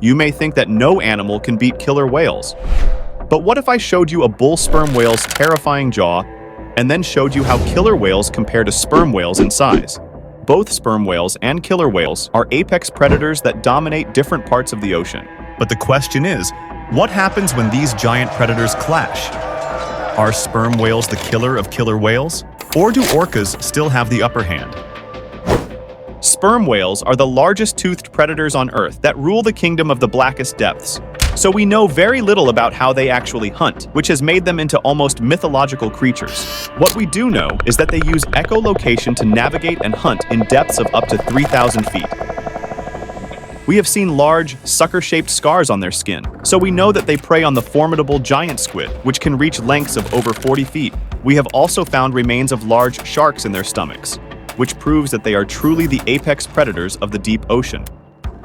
You may think that no animal can beat killer whales. But what if I showed you a bull sperm whale's terrifying jaw and then showed you how killer whales compare to sperm whales in size? Both sperm whales and killer whales are apex predators that dominate different parts of the ocean. But the question is, what happens when these giant predators clash? Are sperm whales the killer of killer whales? Or do orcas still have the upper hand? Sperm whales are the largest toothed predators on Earth that rule the kingdom of the blackest depths. So we know very little about how they actually hunt, which has made them into almost mythological creatures. What we do know is that they use echolocation to navigate and hunt in depths of up to 3,000 feet. We have seen large, sucker-shaped scars on their skin, so we know that they prey on the formidable giant squid, which can reach lengths of over 40 feet. We have also found remains of large sharks in their stomachs, which proves that they are truly the apex predators of the deep ocean.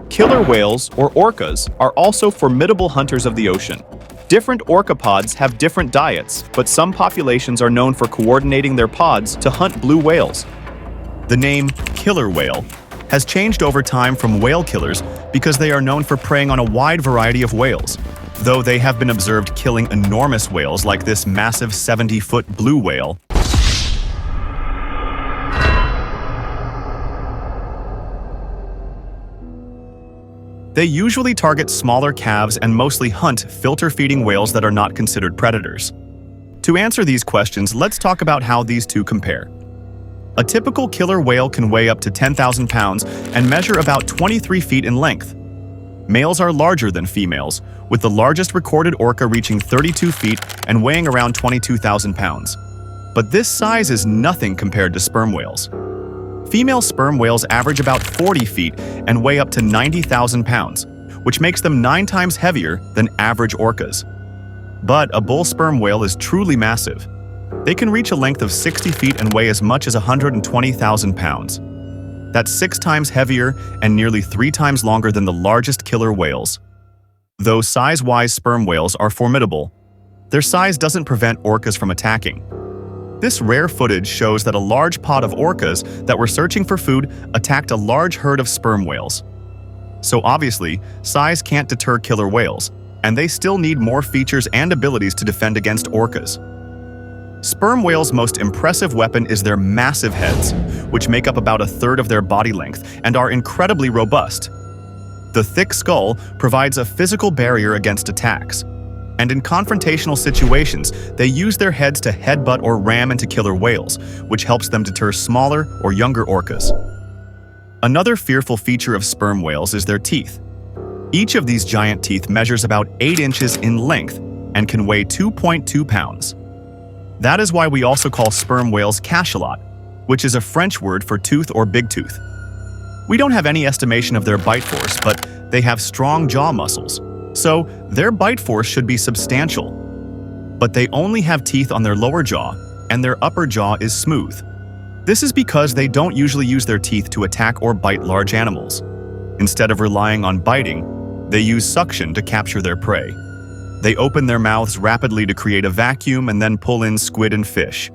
Killer whales, or orcas, are also formidable hunters of the ocean. Different orca pods have different diets, but some populations are known for coordinating their pods to hunt blue whales. The name killer whale has changed over time from whale killers because they are known for preying on a wide variety of whales, though they have been observed killing enormous whales like this massive 70-foot blue whale. They usually target smaller calves and mostly hunt filter-feeding whales that are not considered predators. To answer these questions, let's talk about how these two compare. A typical killer whale can weigh up to 10,000 pounds and measure about 23 feet in length. Males are larger than females, with the largest recorded orca reaching 32 feet and weighing around 22,000 pounds. But this size is nothing compared to sperm whales. Female sperm whales average about 40 feet and weigh up to 90,000 pounds, which makes them 9 times heavier than average orcas. But a bull sperm whale is truly massive. They can reach a length of 60 feet and weigh as much as 120,000 pounds. That's 6 times heavier and nearly 3 times longer than the largest killer whales. Though size-wise sperm whales are formidable, their size doesn't prevent orcas from attacking. This rare footage shows that a large pod of orcas that were searching for food attacked a large herd of sperm whales. So obviously, size can't deter killer whales, and they still need more features and abilities to defend against orcas. Sperm whales' most impressive weapon is their massive heads, which make up about a third of their body length and are incredibly robust. The thick skull provides a physical barrier against attacks. And in confrontational situations, they use their heads to headbutt or ram into killer whales, which helps them deter smaller or younger orcas. Another fearful feature of sperm whales is their teeth. Each of these giant teeth measures about 8 inches in length and can weigh 2.2 pounds. That is why we also call sperm whales cachalot, which is a French word for tooth or big tooth. We don't have any estimation of their bite force, but they have strong jaw muscles. So, their bite force should be substantial. But they only have teeth on their lower jaw, and their upper jaw is smooth. This is because they don't usually use their teeth to attack or bite large animals. Instead of relying on biting, they use suction to capture their prey. They open their mouths rapidly to create a vacuum and then pull in squid and fish.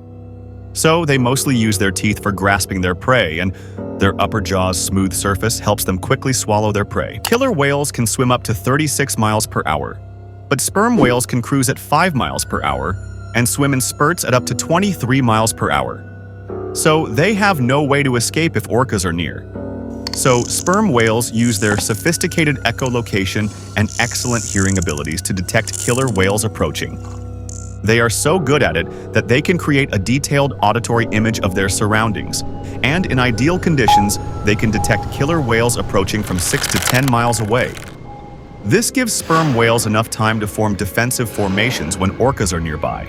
So, they mostly use their teeth for grasping their prey, and their upper jaw's smooth surface helps them quickly swallow their prey. Killer whales can swim up to 36 miles per hour, but sperm whales can cruise at 5 miles per hour and swim in spurts at up to 23 miles per hour. So they have no way to escape if orcas are near. So sperm whales use their sophisticated echolocation and excellent hearing abilities to detect killer whales approaching. They are so good at it that they can create a detailed auditory image of their surroundings, and in ideal conditions, they can detect killer whales approaching from 6 to 10 miles away. This gives sperm whales enough time to form defensive formations when orcas are nearby.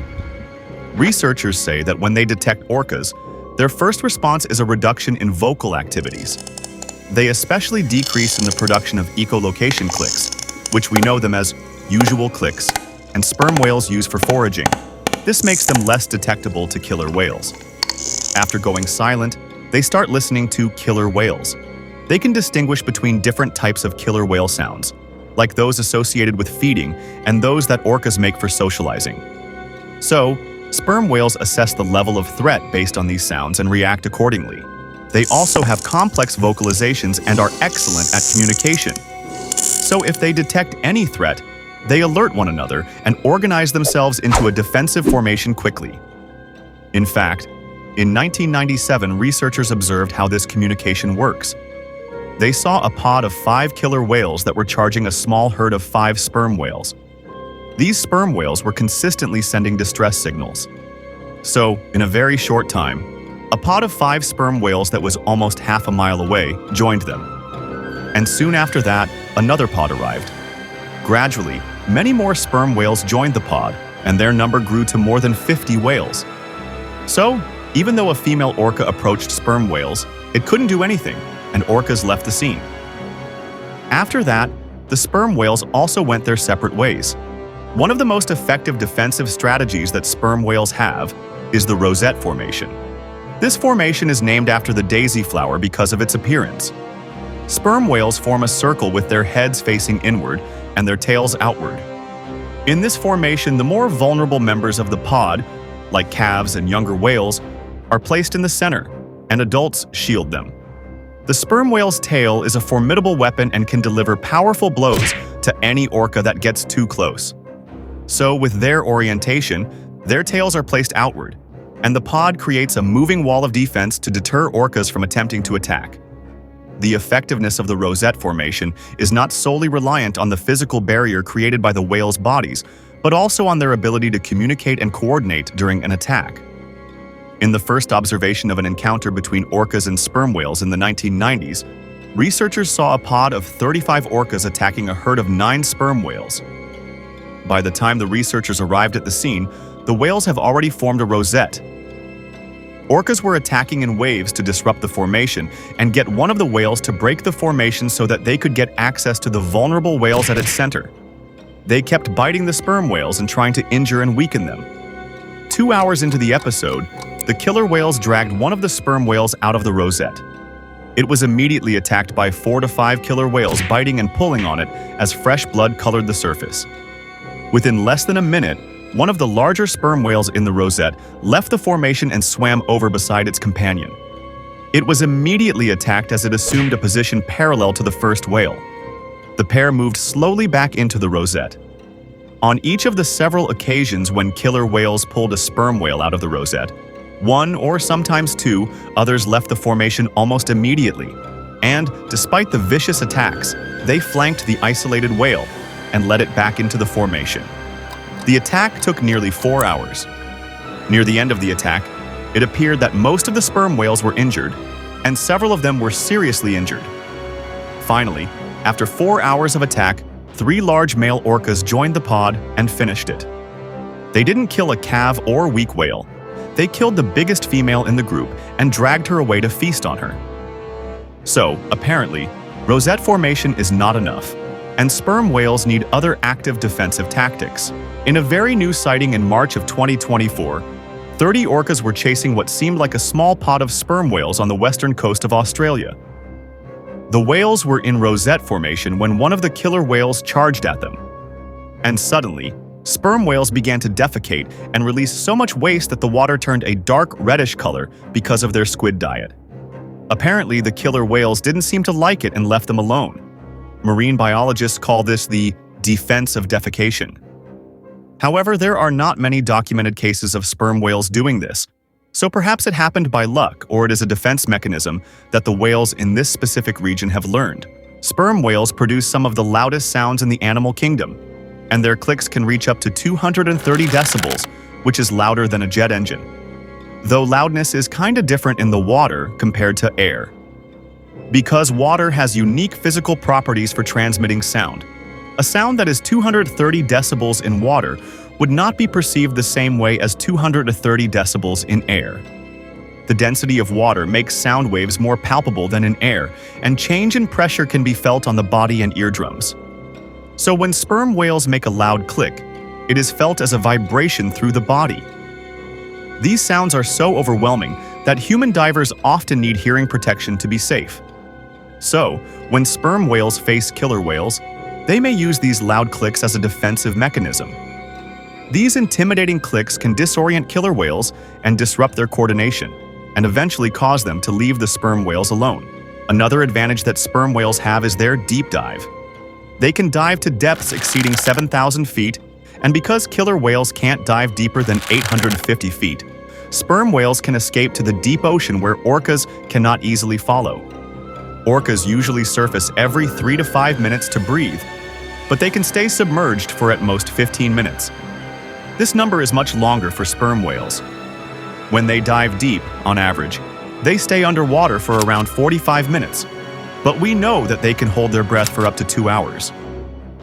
Researchers say that when they detect orcas, their first response is a reduction in vocal activities. They especially decrease in the production of echolocation clicks, which we know them as usual clicks, and sperm whales use for foraging. This makes them less detectable to killer whales. After going silent, they start listening to killer whales. They can distinguish between different types of killer whale sounds, like those associated with feeding and those that orcas make for socializing. So, sperm whales assess the level of threat based on these sounds and react accordingly. They also have complex vocalizations and are excellent at communication. So if they detect any threat, they alert one another and organize themselves into a defensive formation quickly. In fact, in 1997, researchers observed how this communication works. They saw a pod of 5 killer whales that were charging a small herd of 5 sperm whales. These sperm whales were consistently sending distress signals. So, in a very short time, a pod of 5 sperm whales that was almost half a mile away joined them. And soon after that, another pod arrived. Gradually, many more sperm whales joined the pod, and their number grew to more than 50 whales. So, even though a female orca approached sperm whales, it couldn't do anything, and orcas left the scene. After that, the sperm whales also went their separate ways. One of the most effective defensive strategies that sperm whales have is the rosette formation. This formation is named after the daisy flower because of its appearance. Sperm whales form a circle with their heads facing inward and their tails outward. In this formation, the more vulnerable members of the pod, like calves and younger whales, are placed in the center, and adults shield them. The sperm whale's tail is a formidable weapon and can deliver powerful blows to any orca that gets too close. So with their orientation, their tails are placed outward, and the pod creates a moving wall of defense to deter orcas from attempting to attack. The effectiveness of the rosette formation is not solely reliant on the physical barrier created by the whales' bodies, but also on their ability to communicate and coordinate during an attack. In the first observation of an encounter between orcas and sperm whales in the 1990s, researchers saw a pod of 35 orcas attacking a herd of 9 sperm whales. By the time the researchers arrived at the scene, the whales have already formed a rosette. Orcas were attacking in waves to disrupt the formation and get one of the whales to break the formation so that they could get access to the vulnerable whales at its center. They kept biting the sperm whales and trying to injure and weaken them. 2 hours into the episode, the killer whales dragged one of the sperm whales out of the rosette. It was immediately attacked by 4 to 5 killer whales biting and pulling on it as fresh blood colored the surface. Within less than a minute, one of the larger sperm whales in the rosette left the formation and swam over beside its companion. It was immediately attacked as it assumed a position parallel to the first whale. The pair moved slowly back into the rosette. On each of the several occasions when killer whales pulled a sperm whale out of the rosette, 1 or sometimes 2 others left the formation almost immediately, and despite the vicious attacks, they flanked the isolated whale and led it back into the formation. The attack took nearly 4 hours. Near the end of the attack, it appeared that most of the sperm whales were injured, and several of them were seriously injured. Finally, after 4 hours of attack, 3 large male orcas joined the pod and finished it. They didn't kill a calf or weak whale. They killed the biggest female in the group and dragged her away to feast on her. So, apparently, rosette formation is not enough, and sperm whales need other active defensive tactics. In a very new sighting in March of 2024, 30 orcas were chasing what seemed like a small pod of sperm whales on the western coast of Australia. The whales were in rosette formation when one of the killer whales charged at them. And suddenly, sperm whales began to defecate and release so much waste that the water turned a dark reddish color because of their squid diet. Apparently, the killer whales didn't seem to like it and left them alone. Marine biologists call this the defense of defecation. However, there are not many documented cases of sperm whales doing this, so perhaps it happened by luck or it is a defense mechanism that the whales in this specific region have learned. Sperm whales produce some of the loudest sounds in the animal kingdom, and their clicks can reach up to 230 decibels, which is louder than a jet engine. Though loudness is kinda different in the water compared to air. Because water has unique physical properties for transmitting sound. A sound that is 230 decibels in water would not be perceived the same way as 230 decibels in air. The density of water makes sound waves more palpable than in air, and change in pressure can be felt on the body and eardrums. So when sperm whales make a loud click, it is felt as a vibration through the body. These sounds are so overwhelming that human divers often need hearing protection to be safe. So, when sperm whales face killer whales, they may use these loud clicks as a defensive mechanism. These intimidating clicks can disorient killer whales and disrupt their coordination, and eventually cause them to leave the sperm whales alone. Another advantage that sperm whales have is their deep dive. They can dive to depths exceeding 7,000 feet, and because killer whales can't dive deeper than 850 feet, sperm whales can escape to the deep ocean where orcas cannot easily follow. Orcas usually surface every 3 to 5 minutes to breathe, but they can stay submerged for at most 15 minutes. This number is much longer for sperm whales. When they dive deep, on average, they stay underwater for around 45 minutes, but we know that they can hold their breath for up to 2 hours.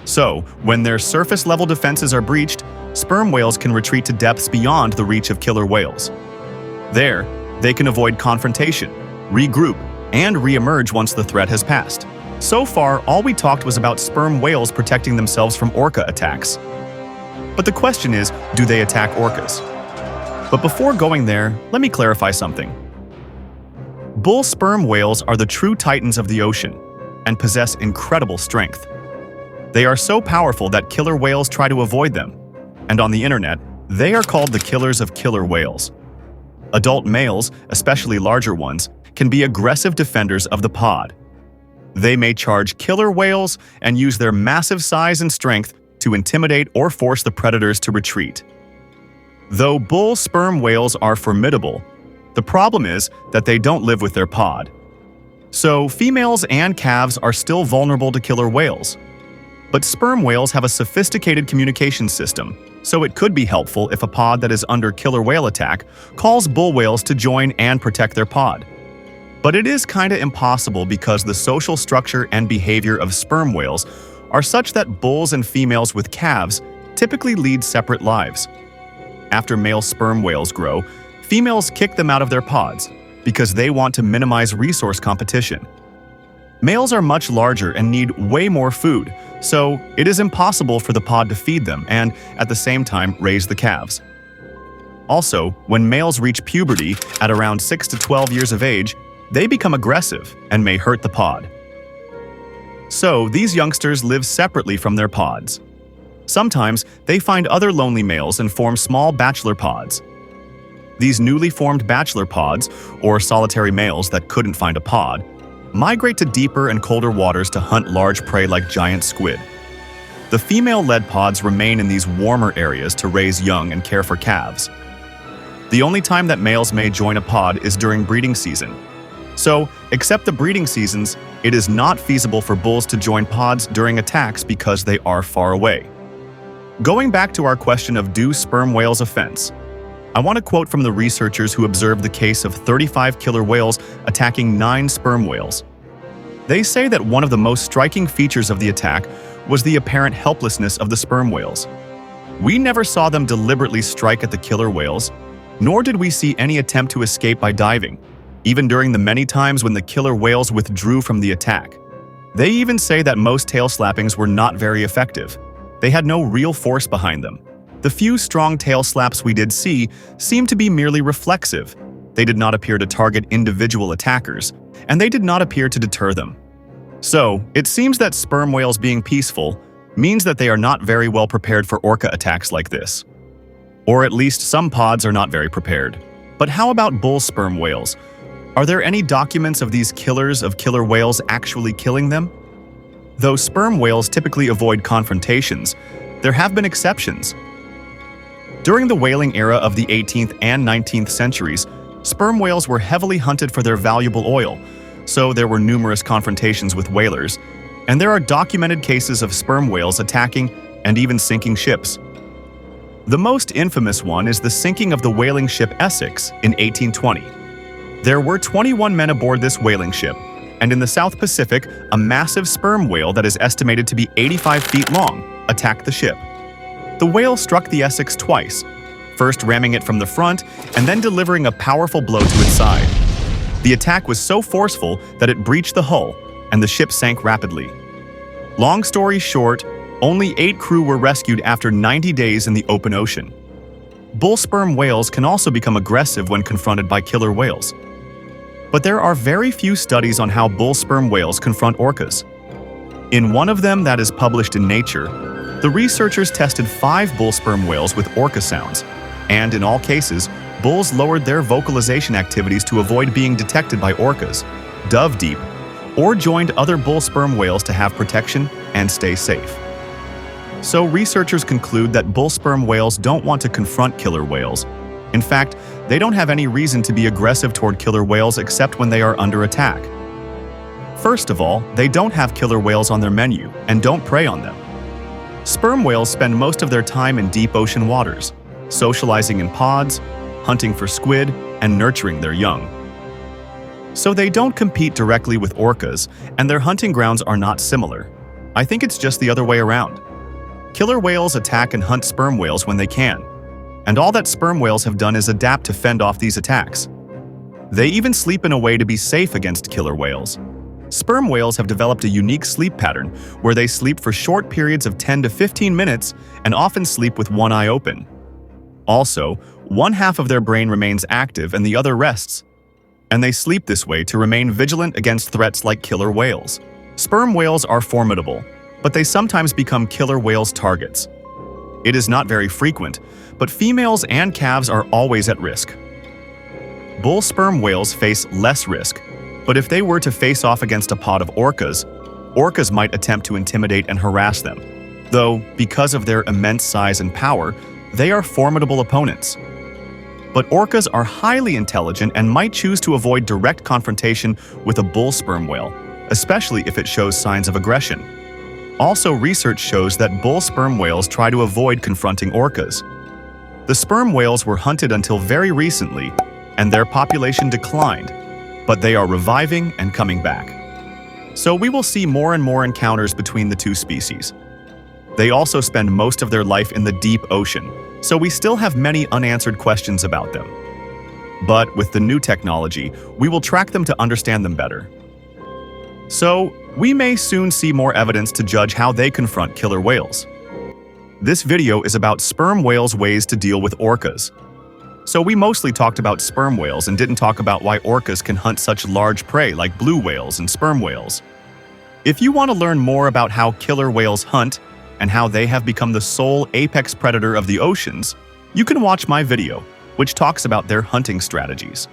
So, when their surface-level defenses are breached, sperm whales can retreat to depths beyond the reach of killer whales. There, they can avoid confrontation, regroup, and re-emerge once the threat has passed. So far, all we talked was about sperm whales protecting themselves from orca attacks. But the question is, do they attack orcas? But before going there, let me clarify something. Bull sperm whales are the true titans of the ocean and possess incredible strength. They are so powerful that killer whales try to avoid them, and on the internet, they are called the killers of killer whales. Adult males, especially larger ones, can be aggressive defenders of the pod. They may charge killer whales and use their massive size and strength to intimidate or force the predators to retreat. Though bull sperm whales are formidable, the problem is that they don't live with their pod. So females and calves are still vulnerable to killer whales. But sperm whales have a sophisticated communication system, so it could be helpful if a pod that is under killer whale attack calls bull whales to join and protect their pod. But it is kinda impossible because the social structure and behavior of sperm whales are such that bulls and females with calves typically lead separate lives. After male sperm whales grow, females kick them out of their pods because they want to minimize resource competition. Males are much larger and need way more food, so it is impossible for the pod to feed them and, at the same time, raise the calves. Also, when males reach puberty at around 6 to 12 years of age, they become aggressive and may hurt the pod. So, these youngsters live separately from their pods. Sometimes, they find other lonely males and form small bachelor pods. These newly formed bachelor pods, or solitary males that couldn't find a pod, migrate to deeper and colder waters to hunt large prey like giant squid. The female-led pods remain in these warmer areas to raise young and care for calves. The only time that males may join a pod is during breeding season. So, except the breeding seasons, it is not feasible for bulls to join pods during attacks because they are far away. Going back to our question of do sperm whales offense, I want to quote from the researchers who observed the case of 35 killer whales attacking 9 sperm whales. They say that one of the most striking features of the attack was the apparent helplessness of the sperm whales. We never saw them deliberately strike at the killer whales, nor did we see any attempt to escape by diving, even during the many times when the killer whales withdrew from the attack. They even say that most tail slappings were not very effective. They had no real force behind them. The few strong tail slaps we did see seemed to be merely reflexive. They did not appear to target individual attackers, and they did not appear to deter them. So, it seems that sperm whales being peaceful means that they are not very well prepared for orca attacks like this. Or at least some pods are not very prepared. But how about bull sperm whales? Are there any documents of these killers of killer whales actually killing them? Though sperm whales typically avoid confrontations, there have been exceptions. During the whaling era of the 18th and 19th centuries, sperm whales were heavily hunted for their valuable oil, so there were numerous confrontations with whalers, and there are documented cases of sperm whales attacking and even sinking ships. The most infamous one is the sinking of the whaling ship Essex in 1820. There were 21 men aboard this whaling ship, and in the South Pacific, a massive sperm whale that is estimated to be 85 feet long attacked the ship. The whale struck the Essex twice, first ramming it from the front and then delivering a powerful blow to its side. The attack was so forceful that it breached the hull, and the ship sank rapidly. Long story short, only 8 crew were rescued after 90 days in the open ocean. Bull sperm whales can also become aggressive when confronted by killer whales. But there are very few studies on how bull sperm whales confront orcas. In one of them that is published in Nature, the researchers tested 5 bull sperm whales with orca sounds, and in all cases, bulls lowered their vocalization activities to avoid being detected by orcas, dove deep, or joined other bull sperm whales to have protection and stay safe. So researchers conclude that bull sperm whales don't want to confront killer whales. In fact, they don't have any reason to be aggressive toward killer whales except when they are under attack. First of all, they don't have killer whales on their menu and don't prey on them. Sperm whales spend most of their time in deep ocean waters, socializing in pods, hunting for squid, and nurturing their young. So they don't compete directly with orcas, and their hunting grounds are not similar. I think it's just the other way around. Killer whales attack and hunt sperm whales when they can, and all that sperm whales have done is adapt to fend off these attacks. They even sleep in a way to be safe against killer whales. Sperm whales have developed a unique sleep pattern where they sleep for short periods of 10 to 15 minutes and often sleep with one eye open. Also, one half of their brain remains active and the other rests, and they sleep this way to remain vigilant against threats like killer whales. Sperm whales are formidable, but they sometimes become killer whales' targets. It is not very frequent, but females and calves are always at risk. Bull sperm whales face less risk, but if they were to face off against a pod of orcas, orcas might attempt to intimidate and harass them. Though, because of their immense size and power, they are formidable opponents. But orcas are highly intelligent and might choose to avoid direct confrontation with a bull sperm whale, especially if it shows signs of aggression. Also, research shows that bull sperm whales try to avoid confronting orcas. The sperm whales were hunted until very recently, and their population declined, but they are reviving and coming back. So we will see more and more encounters between the two species. They also spend most of their life in the deep ocean, so we still have many unanswered questions about them. But with the new technology, we will track them to understand them better. So, we may soon see more evidence to judge how they confront killer whales. This video is about sperm whales' ways to deal with orcas. So we mostly talked about sperm whales and didn't talk about why orcas can hunt such large prey like blue whales and sperm whales. If you want to learn more about how killer whales hunt and how they have become the sole apex predator of the oceans, you can watch my video, which talks about their hunting strategies.